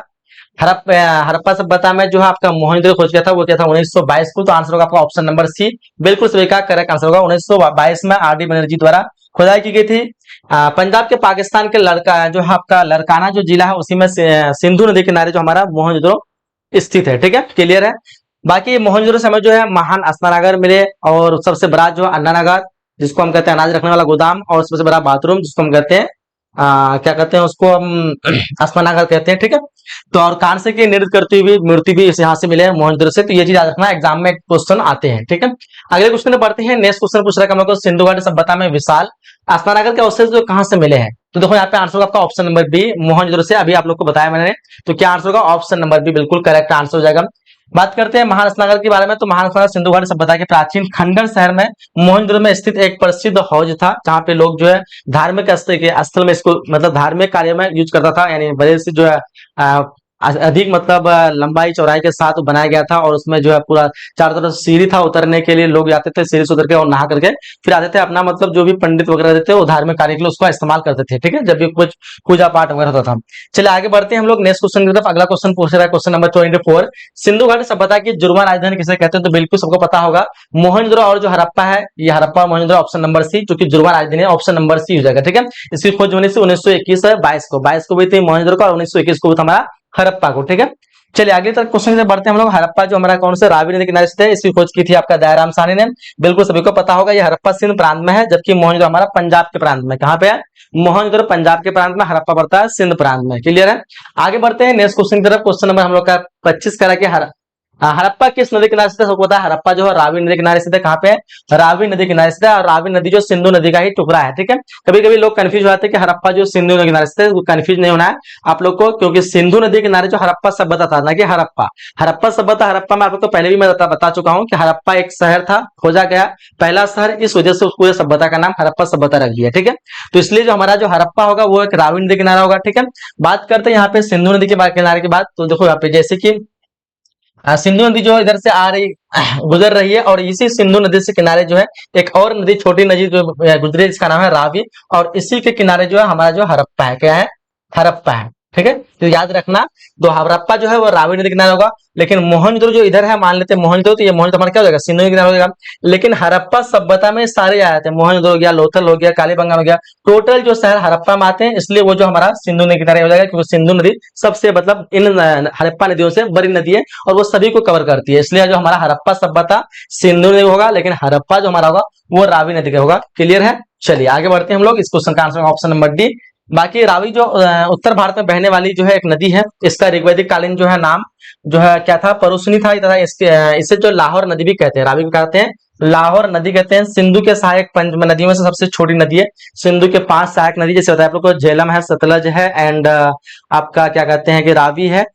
हड़प्पा सभ्यता में, जो है आपका मोहनजोदड़ो खोज किया था, वो किया था 1922 को। तो आंसर होगा आपका ऑप्शन नंबर सी, बिल्कुल सभी का करेक्ट आंसर होगा। 1922 में आर डी बनर्जी द्वारा खुदाई की गई थी। पंजाब के पाकिस्तान के लड़का जो है आपका लड़काना जो जिला है, उसी में सिंधु नदी किनारे जो हमारा मोहनजोदड़ो स्थित है, ठीक है, क्लियर है। बाकी मोहनजोदड़ो समय जो है महान स्नानागार मिले, और सबसे बड़ा जो अन्नानगर, जिसको हम कहते हैं अनाज रखने वाला गोदाम, और सबसे बड़ा बाथरूम, जिसको हम कहते हैं क्या कहते हैं उसको हम स्नानागार कहते हैं, ठीक है। तो और कांस्य की निर्मित करती हुई मूर्ति भी इस यहाँ से मिले हैं मोहनजोदड़ो से। तो ये चीज याद रखना, एग्जाम में क्वेश्चन आते हैं, ठीक है। अगले क्वेश्चन में बढ़ते हैं। नेक्स्ट क्वेश्चन पूछ रहा है हम लोग को, सिंधु घाटी सभ्यता में विशाल स्नानागार के अवशेष जो कहाँ से मिले हैं? तो देखो यहाँ पे आंसर होगा आपका ऑप्शन नंबर बी, मोहनजोदड़ो से। अभी आप लोग को बताया मैंने, तो क्या आंसर होगा? ऑप्शन नंबर बी बिल्कुल करेक्ट आंसर हो जाएगा। बात करते हैं महान स्नानागार के बारे में। तो महान स्नानागार सिंधु घाटी सभ्यता के प्राचीन खंडन शहर में मोहनजोदड़ो में स्थित एक प्रसिद्ध हौज था, जहाँ पे लोग जो है धार्मिक स्थल में इसको मतलब धार्मिक कार्य में यूज करता था। यानी बड़े से जो है अधिक मतलब लंबाई चौड़ाई के साथ बनाया गया था, और उसमें जो है पूरा चारों तरफ सीढ़ी था, उतरने के लिए लोग जाते थे, सीढ़ी से उतर के और नहा करके फिर आते थे। अपना मतलब जो भी पंडित वगैरह रहते थे वो धार्मिक कार्य के लिए उसका इस्तेमाल करते थे, ठीक है, जब भी कुछ पूजा पाठ वगैरह होता था। चलिए आगे बढ़ते हैं हम लोग नेक्स्ट क्वेश्चन की तरफ। अगला क्वेश्चन पूछ रहा है, क्वेश्चन नंबर 24, सिंधु घाटी सभ्यता की जुर्मा राजधानी किसे कहते हैं? तो बिल्कुल सबको पता होगा, मोहनजोदड़ो और जो हड़प्पा है, ये हड़प्पा और मोहनजोदड़ो, ऑप्शन नंबर सी, जो कि जुर्मा राजधानी है, ऑप्शन नंबर सी हो जाएगा, ठीक है। इसकी खोज 1921 है, 22 को भी थी मोहनजोदड़ो को, और 1921 को भी था हमारा हड़प्पा को, ठीक है। चलिए आगे तक क्वेश्चन से बढ़ते हैं हम लोग। हड़प्पा जो हमारा कौन से रावी नदी किनारे स्थित है? इसकी खोज की थी आपका दयाराम साहनी ने। बिल्कुल सभी को पता होगा, ये हड़प्पा सिंध प्रांत में है, जबकि मोहनजोदड़ो हमारा पंजाब के प्रांत में। कहां पे है? मोहनजोदड़ो पंजाब के प्रांत में, हड़प्पा पड़ता है सिंध प्रांत में, क्लियर है। आगे बढ़ते हैं नेक्स्ट क्वेश्चन की तरफ। क्वेश्चन नंबर हम लोग का 25 करा के हड़प्पा किस नदी किनारे स्थित है? सबको पता है हड़प्पा जो है रावी नदी किनारे स्थित है। कहां पे है? रावी नदी किनारे स्थित है, और रावी नदी जो सिंधु नदी का ही टुकड़ा है, ठीक है। कभी कभी लोग कंफ्यूज हो जाते हैं कि हड़प्पा जो सिंधु नदी किनारे स्थित है, कंफ्यूज नहीं होना है आप लोग को, क्योंकि सिंधु नदी किनारे जो हड़प्पा सभ्यता था, ना कि हड़प्पा। हड़प्पा सभ्यता, हड़प्पा में आप लोग को पहले भी मैं बता चुका हूं कि हड़प्पा एक शहर था, खोजा गया पहला शहर, इस वजह से उस पूरे सभ्यता का नाम हड़प्पा सभ्यता रख दिया, ठीक है। तो इसलिए जो हमारा जो हड़प्पा होगा वो एक रावी नदी किनारा होगा, ठीक है। बात करते हैं यहाँ पे सिंधु नदी के किनारे की बात। तो देखो यहाँ पे जैसे कि सिंधु नदी जो इधर से आ रही गुजर रही है, और इसी सिंधु नदी से किनारे जो है एक और नदी, छोटी नदी जो गुजरी है, जिसका नाम है रावी, और इसी के किनारे जो है हमारा जो हड़प्पा है। क्या है? हड़प्पा है, ठीक है। तो याद रखना, तो हड़प्पा जो है वो रावी नदी किनारे होगा, लेकिन मोहनजोदड़ो जो इधर है, मान लेते हैं मोहनजोदड़ो, तो ये मोहनजोदड़ो हमारा क्या हो जाएगा? सिंधु नदी किनारे हो जाएगा। लेकिन हड़प्पा सभ्यता में सारे आए थे, मोहनजोदड़ो हो गया, लोथल हो गया, कालीबंगा हो गया, टोटल जो शहर हड़प्पा में आते हैं, इसलिए वो जो हमारा सिंधु नदी किनारे हो जाएगा, क्योंकि सिंधु नदी सबसे मतलब इन हड़प्पा नदियों से बड़ी नदी है, और वो सभी को कवर करती है, इसलिए जो हमारा हड़प्पा सभ्यता सिंधु नदी होगा, लेकिन हड़प्पा जो हमारा होगा वो रावी नदी का होगा, क्लियर है। चलिए आगे बढ़ते हैं हम लोग। इस क्वेश्चन का आंसर ऑप्शन नंबर डी। बाकी रावी जो उत्तर भारत में बहने वाली जो है एक नदी है, इसका ऋग्वैदिक कालीन जो है नाम जो है क्या था? परुष्णी था, तथा इसे जो लाहौर नदी भी कहते हैं, रावी को कहते हैं लाहौर नदी कहते हैं। सिंधु के सहायक पंच नदियों में से सबसे छोटी नदी है। सिंधु के 5 सहायक नदी जैसे बताया आप लोग को, झेलम है, सतलज है, एंड आपका क्या कहते हैं कि रावी है,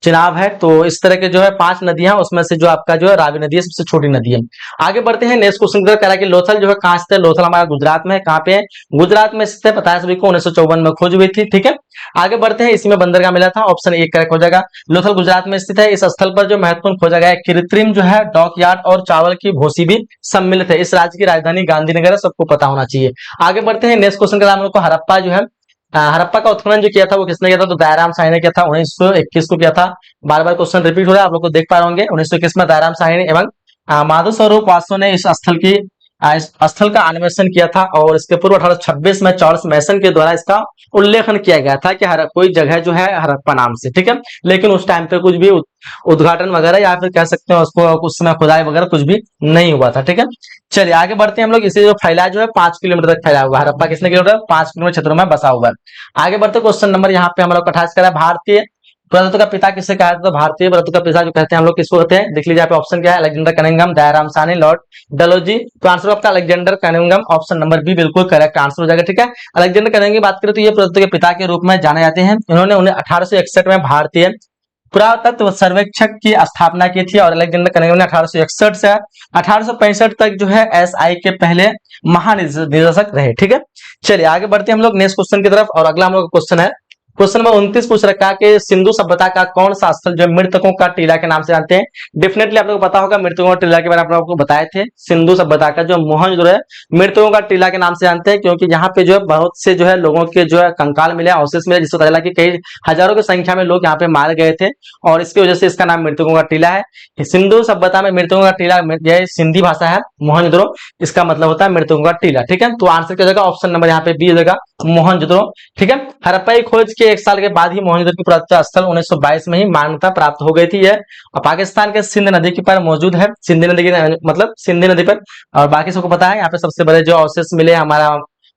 चिनाब है। तो इस तरह के जो है 5 नदियां, उसमें से जो आपका जो है रावी नदी है सबसे छोटी नदी है। आगे बढ़ते हैं नेक्स्ट क्वेश्चन की तरफ। कि लोथल जो है कहां स्थित है? लोथल हमारा गुजरात में है। कहां पे है? गुजरात में स्थित है, पता है सभी को, 1954 में खोज हुई थी, ठीक है। आगे बढ़ते हैं, इसी में बंदरगाह मिला था, ऑप्शन 1 करेक्ट हो जाएगा। लोथल गुजरात में स्थित है। इस स्थल पर जो महत्वपूर्ण खोजा गया है कृत्रिम जो है डॉकयार्ड और चावल की भूसी भी सम्मिलित है। इस राज्य की राजधानी गांधीनगर है, सबको पता होना चाहिए। आगे बढ़ते हैं नेक्स्ट क्वेश्चन का, हम लोग को हड़प्पा जो है हड़प्पा का उत्खनन जो किया था वो किसने किया था? तो दयाराम साहनी ने किया था, 1921 को किया था। बार बार क्वेश्चन रिपीट हो रहा है, आप लोग को देख पा रहे होंगे। 1921 में दयाराम साहनी एवं माधव स्वरूप वासु ने इस स्थल का अन्वेषण किया था और इसके पूर्व 1826 में चार्ल्स मैसन के द्वारा इसका उल्लेखन किया गया था कि हर कोई जगह जो है हड़प्पा नाम से, ठीक है। लेकिन उस टाइम पे कुछ भी उद्घाटन वगैरह या फिर कह सकते हैं उसको उस समय खुदाई वगैरह कुछ भी नहीं हुआ था, ठीक है। चलिए आगे बढ़ते हैं हम लोग। इसे जो फैला जो है 5 किलोमीटर तक फैला हुआ है हड़प्पा, कितने किलोमीटर? 5 किलोमीटर क्षेत्रों में बसा हुआ है। आगे बढ़ते क्वेश्चन नंबर यहाँ पे हम लोग 28 करा, भारतीय पुरातत्व का पिता किसे कहा जाता है? तो भारतीय पुरातत्व का पिता जो कहते हैं हम लोग किसको कहते हैं? देख लीजिए यहाँ पे ऑप्शन क्या है, Alexander Cunningham, Dayaram Sahni, lord Dalhousie. तो आंसर आपका Alexander Cunningham, option number B बिल्कुल करेक्ट आंसर हो जाएगा, ठीक है। अलेक्जेंडर कनिंघम की बात करें तो ये पुरातत्व के पिता के रूप में जाने जाते हैं। इन्होंने 1861 में भारतीय पुरातत्व सर्वेक्षक की स्थापना की थी और अलेक्जेंडर कनिंघम ने 1861 से 1865 तक जो है एसआई के पहले महानिदेशक रहे, ठीक है। चलिए आगे बढ़ते हैं हम लोग नेक्स्ट क्वेश्चन की तरफ। और अगला हम लोग क्वेश्चन है, क्वेश्चन नंबर 29 पूछ रखा कि सिंधु सभ्यता का कौन सा स्थल जो मृतकों का टीला के नाम से जानते हैं? डेफिनेटली आप लोगों को पता होगा मृतकों का टीला के बारे में आपको बताए थे। सिंधु सभ्यता का जो मोहनजोदड़ो है मृतकों का टीला के नाम से जानते हैं, क्योंकि यहाँ पे जो है बहुत से जो है लोगों के जो है कंकाल मिले, अवशेष मिले, जिससे पता चला कि कई हजारों की संख्या में लोग यहाँ पे मारे गए थे और इसकी वजह से इसका नाम मृतकों का टीला है। सिंधु सभ्यता में मृतकों का टीला, यह सिंधी भाषा है मोहनजोदड़ो, इसका मतलब होता है मृतकों का टीला, ठीक है। तो आंसर क्या जाएगा? ऑप्शन नंबर यहाँ पे बी हो जाएगा मोहनजोदड़ो, ठीक है। हड़प्पा की खोज के 1 साल के बाद ही मोहनजोदड़ो की पुरातत्व स्थल 1922 में ही मान्यता प्राप्त हो गई थी। यह पाकिस्तान के सिंध नदी के पर मौजूद है, सिंधी नदी की मतलब सिंधी नदी पर। और बाकी सबको पता है यहाँ पे सबसे बड़े जो अवशेष मिले हमारा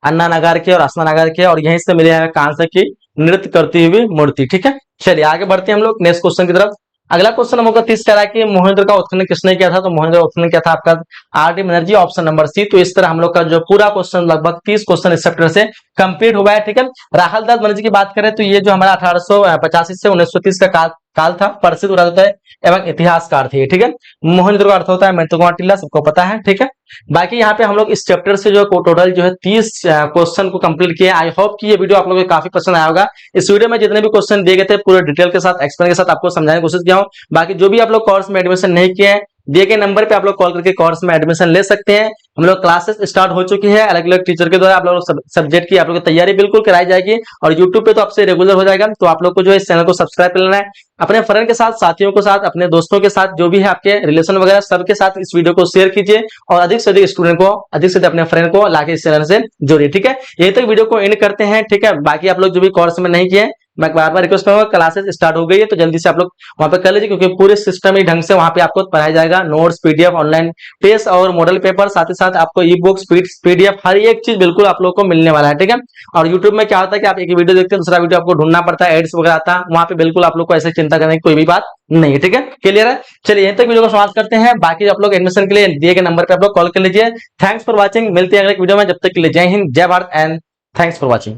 अन्ना नगर के और असना नगर के, और यहीं से मिले हैं कांसे की नृत्य करती हुई मूर्ति, ठीक है। चलिए आगे बढ़ते हैं हम लोग नेक्स्ट क्वेश्चन की तरफ। अगला क्वेश्चन नंबर 30 कह रहा है कि मोहनजोदड़ो का उत्खनन किसने किया था? तो मोहनजोदड़ो का उत्खनन किया था आपका R D. Banerjee, option number C. तो इस तरह हम लोग का जो पूरा क्वेश्चन लगभग 30 क्वेश्चन इस चैप्टर से कंप्लीट हुआ है, ठीक है। राहुल दास बनर्जी की बात करें तो ये जो हमारा 1885 से 1930 का काल था, प्रसिद्ध पुरातत्व एवं इतिहासकार थे, ठीक है। मोहनजोदड़ो का अर्थ होता है मृतकों का टीला, सबको पता है, ठीक है। बाकी यहाँ पे हम लोग इस चैप्टर से जो टोटल जो है 30 क्वेश्चन को कंप्लीट किए। आई होप कि ये वीडियो आप लोगों को काफी पसंद आया होगा। इस वीडियो में जितने भी क्वेश्चन दिए गए थे पूरे डिटेल के साथ एक्सप्लेन के साथ आपको समझाने की कोशिश किया हूँ। बाकी जो भी आप लोग कोर्स में एडमिशन नहीं किए हैं, दिए गए नंबर पे आप लोग कॉल करके कोर्स में एडमिशन ले सकते हैं। हम लोग क्लासेस स्टार्ट हो चुकी है, अलग अलग टीचर के द्वारा आप लोग सब्जेक्ट की आप लोग की तैयारी बिल्कुल कराई जाएगी और यूट्यूब पे तो आपसे रेगुलर हो जाएगा। तो आप लोग को जो इस चैनल को सब्सक्राइब कर लेना है, अपने फ्रेंड के साथ, साथियों के साथ, अपने दोस्तों के साथ, जो भी है आपके रिलेशन वगैरह सबके साथ इस वीडियो को शेयर कीजिए और अधिक से अधिक स्टूडेंट को, अधिक से अधिक अपने फ्रेंड को लाके इस चैनल से जोड़िए, ठीक है। यही तक वीडियो को एंड करते हैं, ठीक है। बाकी आप लोग जो भी कोर्स में नहीं किए, मैं बार बार रिक्वेस्ट करूंगा, क्लासेस स्टार्ट हो गई है तो जल्दी से आप लोग वहां पे कर लीजिए, क्योंकि पूरे सिस्टम ही ढंग से वहां पे आपको पढ़ाया जाएगा। नोट्स, पीडीएफ, ऑनलाइन टेस्ट और मॉडल पेपर, साथ ही साथ आपको ई बुक्स, पीडीएफ, हर एक चीज बिल्कुल आप लोग को मिलने वाला है, ठीक है। और यूट्यूब में क्या होता है कि आप एक वीडियो देखते हैं, दूसरा वीडियो आपको ढूंढना पड़ता है, एड्स वगैरह आता है, वहां पे बिल्कुल आप लोग को ऐसे चिंता करने की कोई भी बात नहीं है, ठीक है। क्लियर है? चलिए यहीं तक वीडियो को समाप्त करते हैं। बाकी आप लोग एडमिशन के लिए दिए गए नंबर पे आप लोग कॉल कर लीजिए। थैंक्स फॉर वॉचिंग, मिलते हैं अगले वीडियो में, जब तक के लिए जय हिंद, जय Bharat and thanks for watching.